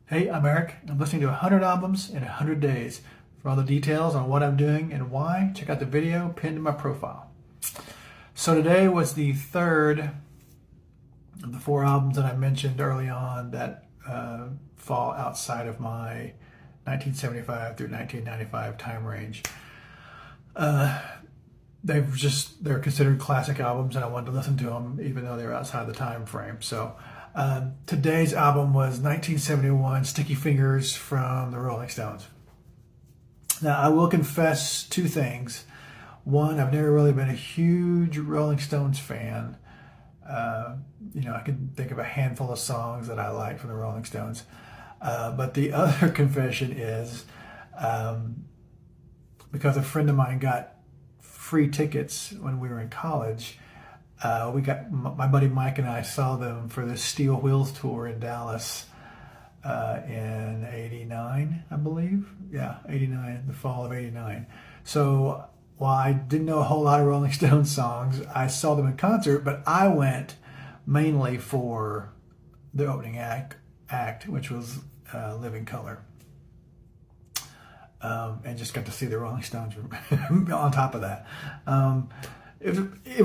Hey, I'm Eric. I'm listening to 100 albums in 100 days. For all the details on what I'm doing and why, check out the video pinned to my profile. So today was the third of the four albums that I mentioned early on that fall outside of my 1975 through 1995 time range. They're considered classic albums, and I wanted to listen to them even though they were outside the time frame. So today's album was 1971 Sticky Fingers from the Rolling Stones. Now, I will confess two things. One, I've never really been a huge Rolling Stones fan. I can think of a handful of songs that I like from the Rolling Stones. But the other confession is because a friend of mine got free tickets when we were in college. My buddy Mike and I saw them for the Steel Wheels tour in Dallas in '89, I believe. Yeah, '89, the fall of '89. So while I didn't know a whole lot of Rolling Stones songs, I saw them in concert, but I went mainly for the opening act, which was Living Colour. And just got to see the Rolling Stones on top of that. It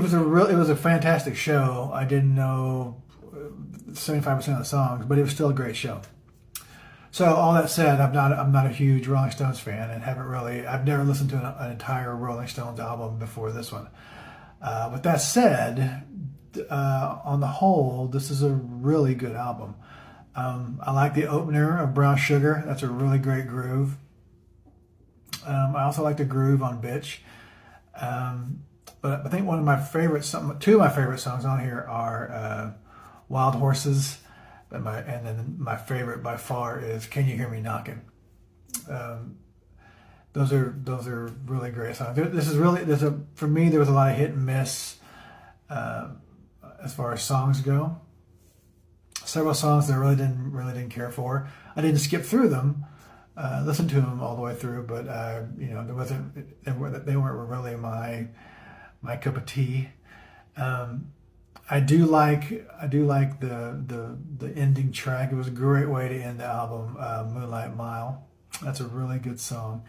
was a fantastic show. I didn't know 75% of the songs, but it was still a great show. So all that said, I'm not a huge Rolling Stones fan, and I've never listened to an entire Rolling Stones album before this one. With that said, on the whole, this is a really good album. I like the opener of Brown Sugar. That's a really great groove. I also like the groove on Bitch. But I think two of my favorite songs on here are Wild Horses, and then my favorite by far is Can You Hear Me Knocking. Those are really great songs. For me, there was a lot of hit and miss as far as songs go. Several songs that I really didn't care for. I didn't skip through them. Listened to them all the way through, but they weren't really my cup of tea. I do like the ending track. It was a great way to end the album, Moonlight Mile. That's a really good song.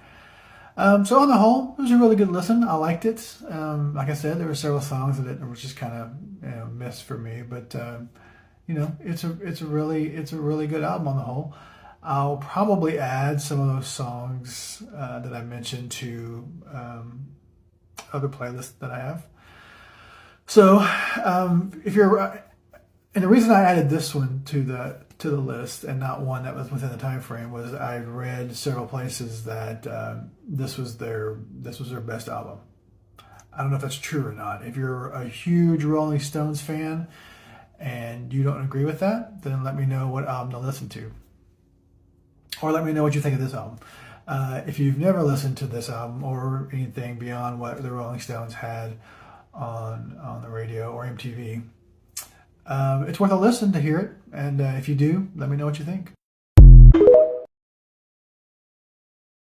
So on the whole, it was a really good listen. I liked it. Like I said, there were several songs that were just kind of missed for me, but it's a really good album on the whole. I'll probably add some of those songs that I mentioned to other playlists that I have. So, and the reason I added this one to the list and not one that was within the time frame was I read several places that this was their best album. I don't know if that's true or not. If you're a huge Rolling Stones fan and you don't agree with that, then let me know what album to listen to. Or let me know what you think of this album. If you've never listened to this album or anything beyond what the Rolling Stones had on the radio or MTV, it's worth a listen to hear it. And if you do, let me know what you think.